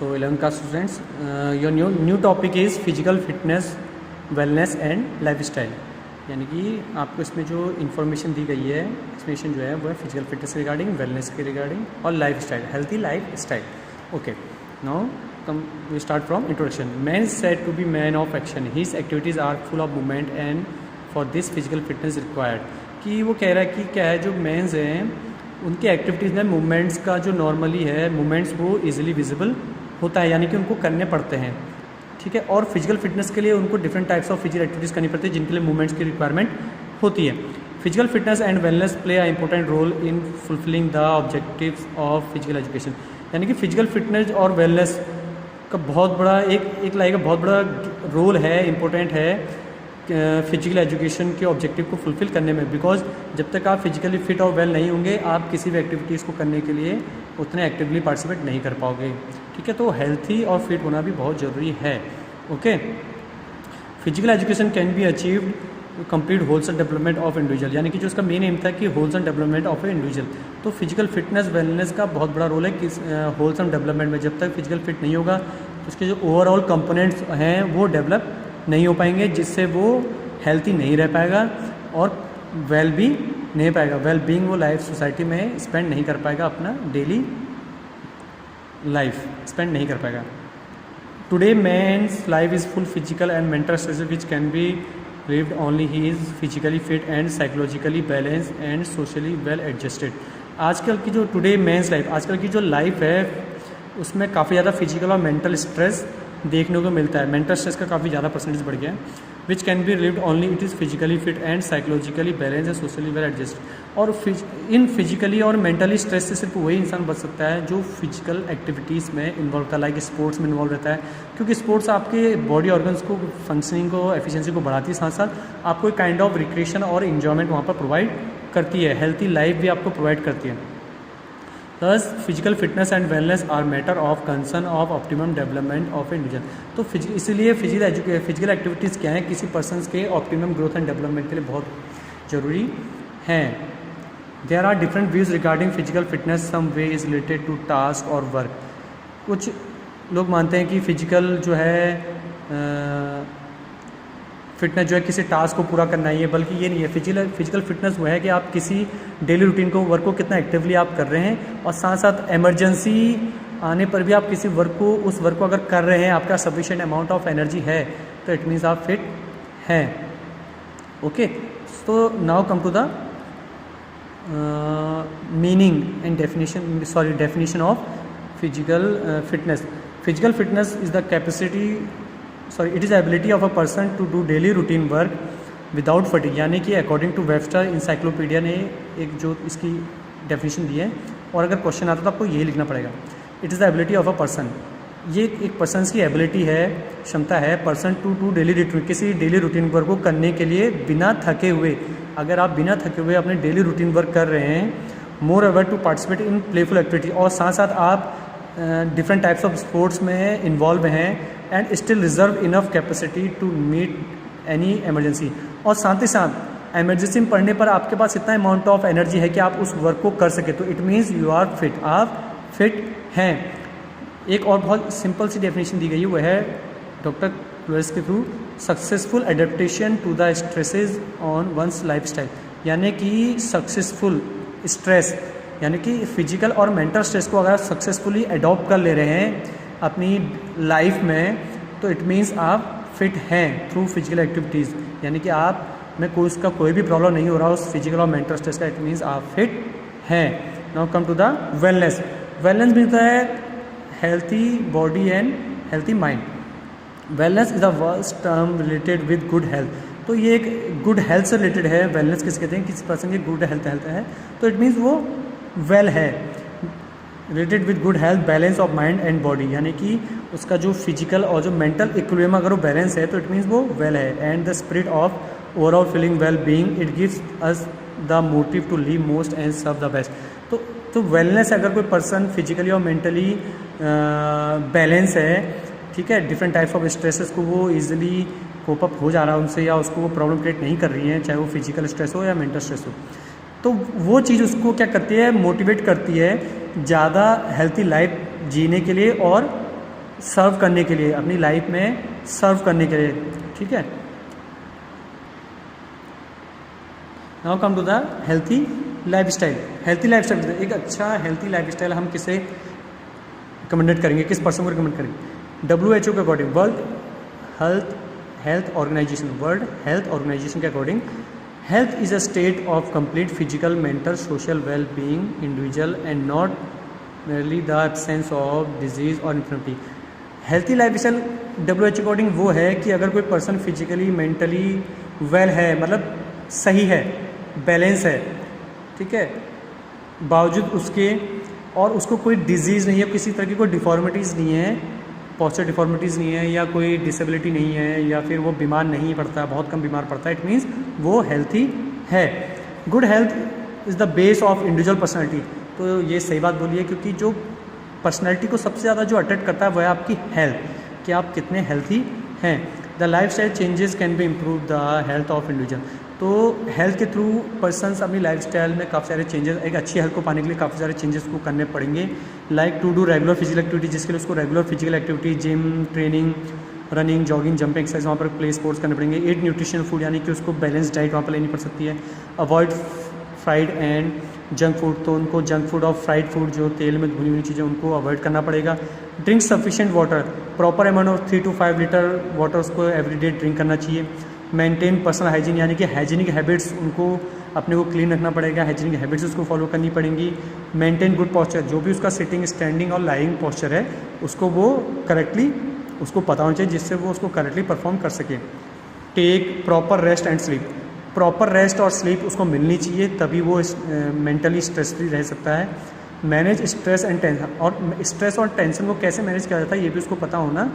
So 11th class students, your new topic is physical fitness, wellness and lifestyle. यानी कि आपको इसमें जो इन्फॉर्मेशन दी गई है, एक्सप्लेनेशन जो है वो है फिजिकल फिटनेस के रिगार्डिंग, वेलनेस के रिगार्डिंग और lifestyle, healthy lifestyle. Okay, now come we start from introduction. Man is said to be man of action. His activities are full of movement and for this physical fitness required. कि वो कह रहा है कि क्या है, जो mains हैं उनकी एक्टिविटीज़ में मूवमेंट्स का जो नॉर्मली है मूवमेंट्स वो इजीली विजिबल होता है, यानी कि उनको करने पड़ते हैं. ठीक है, और फिजिकल फिटनेस के लिए उनको different types of physical activities करनी पड़ती है जिनके लिए मूवमेंट्स की रिक्वायरमेंट होती है. Physical fitness and wellness play a important role in fulfilling the objectives of physical education. यानी कि फिजिकल फिटनेस और वेलनेस का बहुत बड़ा एक लाइक का बहुत बड़ा रोल है, इम्पोर्टेंट है फिजिकल एजुकेशन के ऑब्जेक्टिव को फुलफिल करने में. बिकॉज जब तक आप फिजिकली फिट और वेल नहीं होंगे, आप किसी भी एक्टिविटीज़ को करने के लिए उतने एक्टिवली पार्टिसिपेट नहीं कर पाओगे. ठीक है, तो हेल्थी और फिट होना भी बहुत ज़रूरी है. Okay, physical education can be achieved complete wholesome development of individual. यानी कि जो उसका मेन एम था कि wholesome development of A individual. तो फिजिकल फिटनेस वेलनेस का बहुत बड़ा रोल है कि होलसम डेवलपमेंट में जब तक फिजिकल फिट नहीं होगा तो उसके जो ओवरऑल कंपोनेंट्स हैं वो डेवलप नहीं हो पाएंगे, जिससे वो हेल्थी नहीं रह पाएगा और वेल भी नहीं पाएगा. वेल बीइंग वो लाइफ सोसाइटी में स्पेंड नहीं कर पाएगा, अपना डेली लाइफ स्पेंड नहीं कर पाएगा. Today man's life is full physical and mental stress which can be lived only he is physically fit and psychologically balance and socially well adjusted. आजकल की जो टुडे मैन्स लाइफ, आजकल की जो life है उसमें काफ़ी ज़्यादा फिजिकल और मेंटल स्ट्रेस देखने को मिलता है. मेंटल स्ट्रेस का काफ़ी ज़्यादा परसेंटेज बढ़ गया है. विच can be lived only it is physically fit and psychologically balance and socially well adjust. और इन फिजिकली और मेंटली स्ट्रेस से सिर्फ वही इंसान बच सकता है जो फिजिकल एक्टिविटीज़ में इन्वॉल्व होता है, लाइक स्पोर्ट्स में इन्वॉल्व रहता है. क्योंकि स्पोर्ट्स आपके बॉडी ऑर्गन्स को फंक्शनिंग को एफिशिएंसी को बढ़ाती है, साथ साथ आपको एक काइंड ऑफ रिक्रिएशन और इन्जॉयमेंट वहाँ पर प्रोवाइड करती है, हेल्थी लाइफ भी आपको प्रोवाइड करती है. Thus, physical fitness and wellness are matter of concern of optimum development of individual. तो इसीलिए फिजिकल एक्टिविटीज़ क्या हैं, किसी पर्सनस के ऑप्टिमम ग्रोथ एंड डेवलपमेंट के लिए बहुत ज़रूरी हैं. There are different views regarding physical fitness. Some way is related to task और वर्क. कुछ लोग मानते हैं कि फिजिकल जो है फिटनेस जो है किसी टास्क को पूरा करना ही है, बल्कि ये नहीं है. फिजिकल फिटनेस वो है कि आप किसी डेली रूटीन को वर्क को कितना एक्टिवली आप कर रहे हैं, और साथ साथ इमरजेंसी आने पर भी आप किसी उस वर्क को अगर कर रहे हैं, आपका सफिशिएंट अमाउंट ऑफ एनर्जी है, तो इट मीन्स आप फिट हैं. Okay, so now come to the meaning and definition of physical fitness. Physical fitness is the capacity it is ability of a person to do daily routine work without fatigue. यानी कि according to Webster encyclopedia ने एक जो इसकी definition दी है, और अगर question आता तो आपको यही लिखना पड़ेगा. It is the ability of a person. ये एक पर्सन की एबिलिटी है, क्षमता है, पर्सन टू डेली रूटीन, किसी डेली रूटीन वर्क को करने के लिए बिना थके हुए. अगर आप बिना थके हुए अपने डेली रूटीन वर्क कर रहे हैं, more ever to participate in playful activity, और साथ साथ आप डिफरेंट टाइप्स ऑफ स्पोर्ट्स में इन्वॉल्व हैं, and still reserve enough capacity to meet any emergency. और साथ ही साथ एमरजेंसी में पड़ने पर आपके पास इतना अमाउंट ऑफ एनर्जी है कि आप उस वर्क को कर सके, तो it means you are fit, आप फिट हैं. एक और बहुत सिंपल सी डेफिनेशन दी गई है, वो है डॉक्टर क्लोएस के through, successful adaptation to the stresses on one's lifestyle. यानी कि सक्सेसफुल स्ट्रेस, यानी कि फिजिकल और मेंटल स्ट्रेस को अगर आप सक्सेसफुली अडॉप्ट कर ले रहे हैं अपनी लाइफ में, तो इट मीन्स आप फिट हैं थ्रू फिजिकल एक्टिविटीज़. यानी कि आप में कोई भी प्रॉब्लम नहीं हो रहा उस फिजिकल और मेंटल स्ट्रेस का, इट मीन्स आप फिट हैं. Now come to the wellness. Wellness means है healthy body and healthy mind. Wellness is a word term related with good health. तो ये एक गुड हेल्थ से रिलेटेड है. वेलनेस किस कहते हैं, किसी पर्सन की गुड हेल्थ है, तो इट मीन्स वो वेल है, related with good health, balance of mind and body. यानी कि उसका जो फिजिकल और जो मेंटल इक्विलिब्रियम अगर वो बैलेंस है, तो इट मीन्स वो वेल है. And the spirit of overall feeling well being, it gives us the motive to live most and serve the best. तो वेलनेस, अगर कोई पर्सन फिजिकली और मेंटली बैलेंस है, ठीक है, डिफरेंट टाइप्स ऑफ स्ट्रेसेस को वो ईजिली कोप अप हो जा रहा है उनसे, या उसको वो प्रॉब्लम क्रिएट नहीं कर रही है, चाहे वो फिजिकल स्ट्रेस हो या मेंटल स्ट्रेस हो, तो वो चीज़ उसको क्या करती है, मोटिवेट करती है ज़्यादा हेल्थी लाइफ जीने के लिए और सर्व करने के लिए, अपनी लाइफ में सर्व करने के लिए, ठीक है। Now come to the healthy lifestyle. Healthy lifestyle, एक अच्छा हेल्थी लाइफस्टाइल हम किसे रिकमेंडेड करेंगे, किस पर्सन को रिकमेंड करेंगे? WHO के अकॉर्डिंग, वर्ल्ड हेल्थ ऑर्गेनाइजेशन के according, health is a state of complete physical, mental, social well being individual and not merely the absence of disease और infirmity. Healthy lifestyle WHO according वो है कि अगर कोई person physically mentally well है, मतलब सही है, बैलेंस है, ठीक है, बावजूद उसके और उसको कोई डिजीज़ नहीं है, किसी तरह की कोई डिफॉर्मिटीज़ नहीं है, पॉस्चर डिफॉर्मिटीज़ नहीं है, या कोई डिसेबिलिटी नहीं है, या फिर वो बीमार नहीं पड़ता, बहुत कम बीमार पड़ता है, इट मीन्स वो हेल्थी है। Good health is the base of individual personality. तो ये सही बात बोली है, क्योंकि जो पर्सनैलिटी को सबसे ज़्यादा जो अट्रैक्ट करता है वह है आपकी हेल्थ, कि आप कितने हेल्थी हैं। The life style changes can be improve the health of individual. तो हेल्थ के थ्रू पर्सन्स अपनी लाइफस्टाइल में काफ़ी सारे चेंजेस, एक अच्छी हेल्थ को पाने के लिए काफ़ी सारे चेंजेस को करने पड़ेंगे। Like to do regular physical activity, जिसके लिए उसको regular physical activity, gym, training, running, jogging, jumping exercise वहाँ पर प्ले स्पोर्ट्स करने पड़ेंगे। ईट न्यूट्रिशनल फूड, यानी कि उसको बैलेंस डाइट वहाँ पर लेनी पड़ सकती है। Avoid fried and junk food, तो उनको जंक फूड और फ्राइड फूड, जो तेल में भुनी हुई चीज़ें, उनको अवॉइड करना पड़ेगा। Drink sufficient water, proper amount of 3 to 5 litre water उसको एवरीडे ड्रिंक करना चाहिए। मेंटेन पर्सनल हाइजीन, यानी कि हाइजीनिक हैबिट्स, उनको अपने को क्लीन रखना पड़ेगा, हाइजीनिक हैबिट्स उसको फॉलो करनी पड़ेंगी। मेंटेन गुड पॉस्चर, जो भी उसका सिटिंग, स्टैंडिंग और लाइंग पॉस्चर है, उसको वो करेक्टली उसको पता होना चाहिए, जिससे वो उसको करेक्टली परफॉर्म कर सके। Take proper rest and sleep, proper rest और स्लीप उसको मिलनी चाहिए, तभी वो मेंटली स्ट्रेस फ्री रह सकता है। मैनेज स्ट्रेस एंड टेंशन, और स्ट्रेस और टेंशन को कैसे मैनेज किया जाता है ये भी उसको पता होना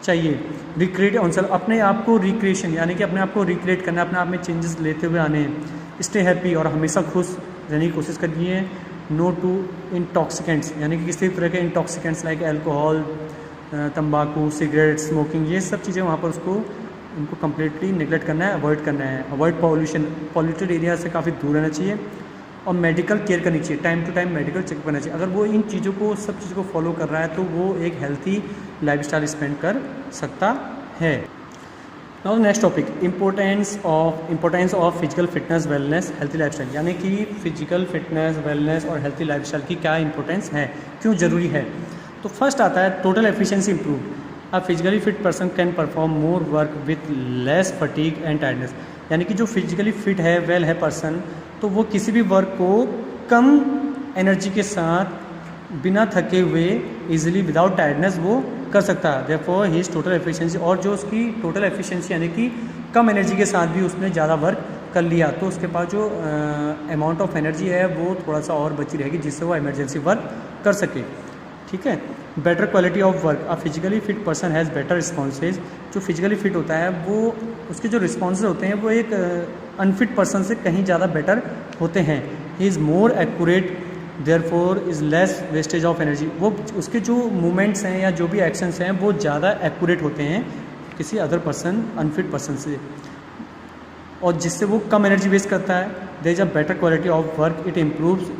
चाहिए। रिक्रिएट ऑन सेल्फ, अपने आप को रिक्रिएशन, यानी कि अपने आप को रिक्रिएट करना, अपने आप में चेंजेस लेते हुए आने हैं। स्टे हैप्पी, और हमेशा खुश रहने की कोशिश करनी है। नो टू इंटॉक्सिकेंट्स, यानी कि किसी तरह के इंटॉक्सिकेंट्स लाइक अल्कोहल, तंबाकू, सिगरेट, स्मोकिंग, ये सब चीज़ें वहाँ पर उसको उनको कम्प्लीटली निगलेक्ट करना है, अवॉइड करना है। अवॉइड पॉल्यूशन, पॉल्यूटेड एरिया से काफ़ी दूर रहना चाहिए। और मेडिकल केयर करनी चाहिए, time to time medical checkup करना चाहिए। अगर वो इन चीज़ों को, सब चीज़ों को फॉलो कर रहा है, तो वो एक हेल्थी लाइफस्टाइल स्पेंड कर सकता है। Now next topic, importance of physical fitness, wellness, healthy lifestyle, यानी कि फिजिकल फिटनेस, वेलनेस और हेल्थी लाइफस्टाइल की क्या इंपॉर्टेंस है, क्यों ज़रूरी है। तो फर्स्ट आता है total efficiency improve. A physically fit person can perform more work with less fatigue and tiredness, यानी कि जो फिजिकली फिट है, वेल है पर्सन, तो वो किसी भी वर्क को कम एनर्जी के साथ, बिना थके हुए, इजीली, विदाउट टायर्डनेस वो कर सकता है। Therefore he is total efficiency, और जो उसकी टोटल एफिशिएंसी यानी कि कम एनर्जी के साथ भी उसने ज़्यादा वर्क कर लिया, तो उसके पास जो अमाउंट ऑफ एनर्जी है वो थोड़ा सा और बची रहेगी, जिससे वो इमरजेंसी वर्क कर सके, ठीक है। Better quality of work, a physically fit person has better responses, जो फिजिकली फिट होता है वो, उसके जो रिस्पॉन्सेज होते हैं वो एक अनफिट पर्सन से कहीं ज़्यादा बेटर होते हैं। He is more accurate, therefore is less wastage of energy, वो उसके जो मूवमेंट्स हैं या जो भी एक्शंस हैं वो ज़्यादा एक्यूरेट होते हैं किसी अदर पर्सन, अनफिट पर्सन से, और जिससे वो कम एनर्जी वेस्ट करता है। There is a better quality of work, it improves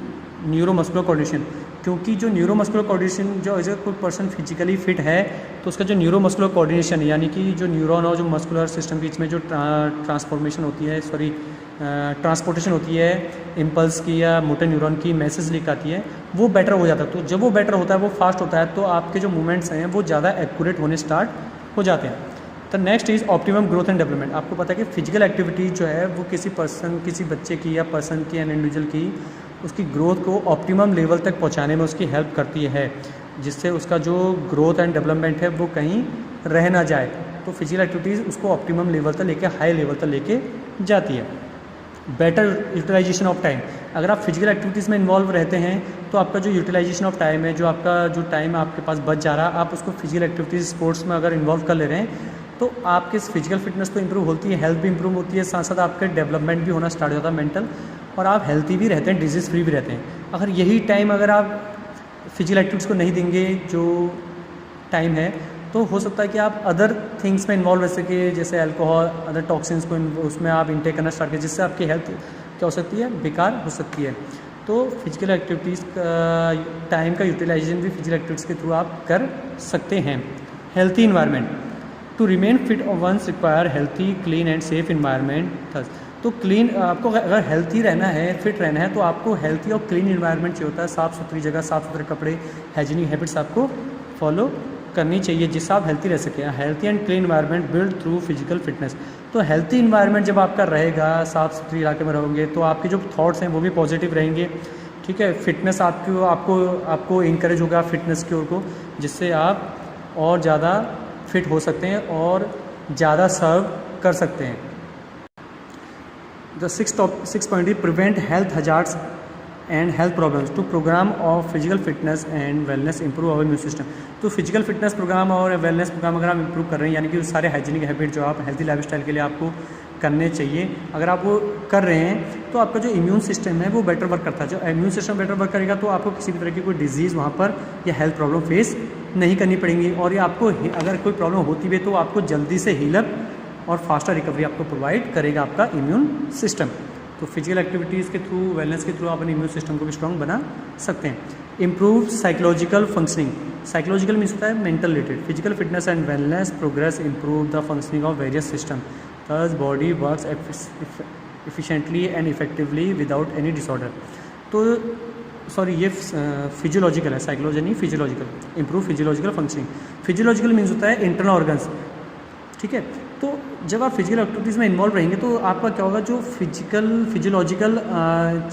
neuromuscular coordination, क्योंकि जो न्यूरोमस्कुलर कोऑर्डिनेशन, जो अगर कोई पर्सन फिजिकली फिट है तो उसका जो न्यूरोमस्कुलर कोऑर्डिनेशन है, यानी कि जो न्यूरॉन और जो मस्कुलर सिस्टम के बीच में जो ट्रांसपोर्टेशन होती है इम्पल्स की या मोटर न्यूरॉन की, मैसेज लिख आती है, वो बेटर हो जाता है। तो जब वो बेटर होता है, वो फास्ट होता है, तो आपके जो मूवमेंट्स हैं वो ज़्यादा एक्यूरेट होने स्टार्ट हो जाते हैं। तो next is optimum growth and development. आपको पता है कि फिजिकल एक्टिविटी जो है वो किसी पर्सन, किसी बच्चे की या पर्सन की, एन इंडिविजुअल की, उसकी ग्रोथ को ऑप्टिमम लेवल तक पहुंचाने में उसकी हेल्प करती है, जिससे उसका जो ग्रोथ एंड डेवलपमेंट है वो कहीं रह ना जाए। तो फिजिकल एक्टिविटीज़ उसको ऑप्टिमम लेवल तक लेके, हाई लेवल तक लेके जाती है। बेटर यूटिलाइजेशन ऑफ टाइम, अगर आप फिजिकल एक्टिविटीज़ में इन्वॉल्व रहते हैं तो आपका जो यूटिलाइजेशन ऑफ टाइम है, जो आपका जो टाइम आपके पास बच जा रहा है, आप उसको फिजिकल एक्टिविटीज़, स्पोर्ट्स में अगर इन्वॉल्व कर ले रहे हैं, तो आपकी फिजिकल फिटनेस तो इंप्रूव होती है, हेल्थ भी इंप्रूव होती है, साथ साथ आपके डेवलपमेंट भी होना स्टार्ट हो जाता है मेंटल, और आप हेल्थी भी रहते हैं, डिजीज़ फ्री भी रहते हैं। अगर यही टाइम अगर आप फिजिकल एक्टिविटीज़ को नहीं देंगे, जो टाइम है, तो हो सकता है कि आप अदर थिंग्स में इन्वॉल्व रह सके, जैसे अल्कोहल, अदर टॉक्सिन्स को उसमें आप इंटेक करना स्टार्ट करें, जिससे आपकी हेल्थ क्या हो सकती है, बेकार हो सकती है। तो फिजिकल एक्टिविटीज़ का टाइम का यूटिलाइजेशन भी फिजिकल एक्टिविटीज़ के थ्रू आप कर सकते हैं। Healthy environment, to remain fit one's require healthy clean and safe environment thus. तो क्लीन, आपको अगर हेल्थी रहना है, फिट रहना है, तो आपको हेल्थी और क्लीन इन्वायरमेंट चाहिए होता है। साफ़ सुथरी जगह, साफ़ सुथरे कपड़े, हाइजीनिक हैबिट्स आपको फॉलो करनी चाहिए जिससे आप हेल्थी रह सकें। Healthy and clean environment build through physical fitness. तो हेल्थी इन्वायरमेंट जब आपका रहेगा, साफ़ सुथरी इलाके में रहोगे, तो आपके जो थॉट्स हैं वो भी पॉजिटिव रहेंगे। ठीक है, फिटनेस आपको इनकरेज होगा फिटनेस की ओर को, जिससे आप और ज़्यादा फिट हो सकते हैं और ज़्यादा सर्व कर सकते हैं। The six point is prevent health hazards and health problems to program of physical fitness and wellness improve our immune system. तो फिजिकल फिटनेस प्रोग्राम और वेलनेस प्रोग्राम अगर आप इंप्रूव कर रहे हैं, यानी कि सारे हाइजीनिक हैबिट जो आप हेल्थी लाइफस्टाइल के लिए आपको करने चाहिए, अगर आप वो कर रहे हैं तो आपका जो इम्यून सिस्टम है वो बेटर वर्क करता है। जो इम्यून सिस्टम बेटर वर्क करेगा तो आपको किसी भी तरह की कोई डिजीज़ वहाँ पर या हेल्थ प्रॉब्लम फेस नहीं करनी पड़ेंगी, और ये आपको अगर कोई प्रॉब्लम होती भी है तो आपको जल्दी से हीलअप और फास्टर रिकवरी आपको प्रोवाइड करेगा आपका इम्यून सिस्टम। तो फिजिकल एक्टिविटीज़ के थ्रू, वेलनेस के थ्रू आप अपने इम्यून सिस्टम को भी स्ट्रॉन्ग बना सकते हैं। Improve psychological functioning, psychological means होता है mental related. Physical fitness and wellness progress improve the functioning of various system, thus body works efficiently and effectively without any disorder। तो सॉरी, ये physiological है, साइकोलॉजी नहीं, physiological. Improve physiological functioning, physiological means होता है internal organs. ठीक है, तो जब आप फिजिकल एक्टिविटीज़ में इन्वॉल्व रहेंगे तो आपका क्या होगा, जो फिजियोलॉजिकल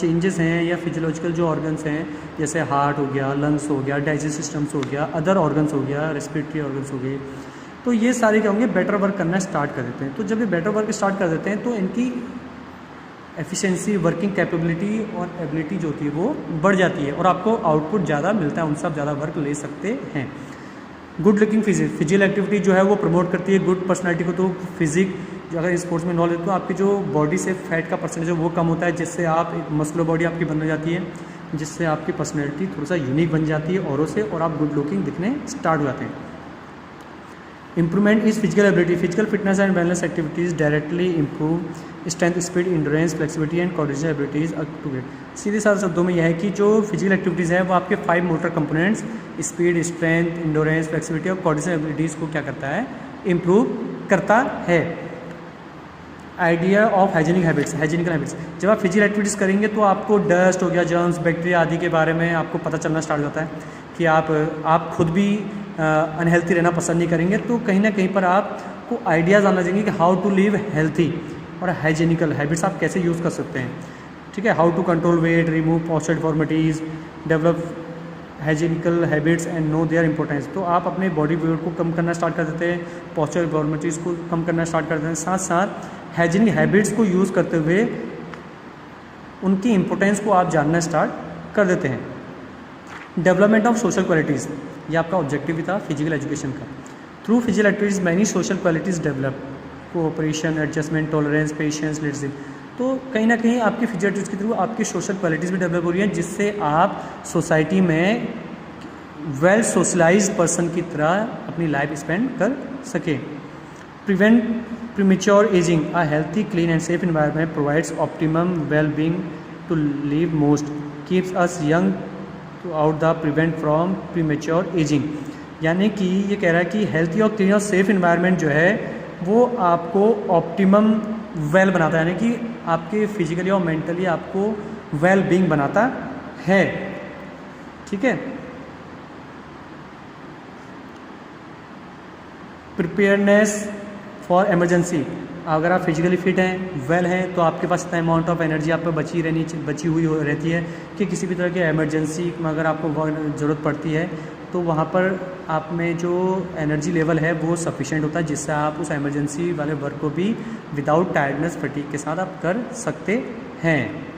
चेंजेस हैं या फिजियोलॉजिकल जो ऑर्गन्स हैं, जैसे हार्ट हो गया, लंग्स हो गया, डाइजेस्टिव सिस्टम्स हो गया, अदर ऑर्गन्स हो गया, रेस्पिरेटरी ऑर्गन्स हो गए, तो ये सारे क्या होंगे, बेटर वर्क करना स्टार्ट कर देते हैं। तो जब ये बेटर वर्क स्टार्ट कर देते हैं तो इनकी एफिशिएंसी, वर्किंग कैपेबिलिटी और एबिलिटी जो होती है वो बढ़ जाती है और आपको आउटपुट ज़्यादा मिलता है, उनसे आप ज़्यादा वर्क ले सकते हैं। गुड लुकिंग फिजिकल एक्टिविटी जो है वो प्रमोट करती है गुड पर्सनैलिटी को। तो फिजिक जो अगर स्पोर्ट्स में इन्वॉल्व है तो आपकी जो बॉडी से फैट का परसेंटेज है वो कम होता है, जिससे आप एक मस्कुलर बॉडी आपकी बन जाती है, जिससे आपकी पर्सनैलिटी थोड़ा सा यूनिक बन जाती है औरों से, और आप गुड लुकिंग दिखने स्टार्ट हो जाते हैं। Improvement is physical ability, physical fitness and wellness activities directly improve strength, speed, endurance, flexibility and coordination abilities to get। सीधे साधे शब्दों में यह है कि जो फिजिकल एक्टिविटीज़ है वो आपके 5 motor components speed, strength, endurance, flexibility और कोऑर्डिनेशन एबिलिटीज़ को क्या करता है, इम्प्रूव करता है। Idea of hygienic habits, hygienical habits, जब आप फिजिकल एक्टिविटीज़ करेंगे तो आपको डस्ट हो गया, जर्म्स, बैक्टीरिया आदि के बारे में आपको पता चलना स्टार्ट होता है कि आप खुद भी अनहेल्थी रहना पसंद नहीं करेंगे। तो कहीं ना कहीं पर आपको आइडियाज़ आना चाहिए कि हाउ टू लिव हेल्थी और हाइजीनिकल हैबिट्स आप कैसे यूज़ कर सकते हैं। ठीक है, how to control weight, remove posture deformities, develop hygienical habits and know their importance. तो आप अपने बॉडी वेट को कम करना स्टार्ट कर देते हैं, पोस्चर डिफॉर्मिटीज़ को कम करना स्टार्ट कर देते हैं, साथ साथ हाइजीनिक हैबिट्स को यूज़ करते हुए उनकी इंपॉर्टेंस को आप जानना स्टार्ट कर देते हैं। डेवलपमेंट ऑफ सोशल क्वालिटीज़, ये आपका ऑब्जेक्टिव भी था फिजिकल एजुकेशन का। Through physical activities many social qualities develop, cooperation, adjustment, tolerance, patience, leadership. तो कहीं ना कहीं आपकी फिजिकल एक्टिविटीज़ के थ्रू आपकी सोशल क्वालिटीज़ भी डेवलप हो रही हैं, जिससे आप सोसाइटी में वेल सोशलाइज्ड पर्सन की तरह अपनी लाइफ स्पेंड कर सकें। Prevent premature aging, a healthy, clean and safe environment provides optimum well being to live most, keeps us young to out the prevent from premature aging. यानी कि ये कह रहा है कि हेल्थी और क्लीन और सेफ इन्वायरमेंट जो है वो आपको ऑप्टिमम वेल बनाता है, यानी कि आपके फिजिकली और मेंटली आपको वेल बीइंग बनाता है। ठीक है, प्रिपेयरनेस फॉर इमरजेंसी, अगर आप फिजिकली फिट हैं, वेल हैं, तो आपके पास इतना अमाउंट ऑफ एनर्जी आप पे बची हुई रहती है कि किसी भी तरह के इमरजेंसी में अगर आपको ज़रूरत पड़ती है तो वहाँ पर आप में जो एनर्जी लेवल है वो सफिशिएंट होता है, जिससे आप उस इमरजेंसी वाले वर्क को भी विदाउट टायर्डनेस, फटीग के साथ आप कर सकते हैं।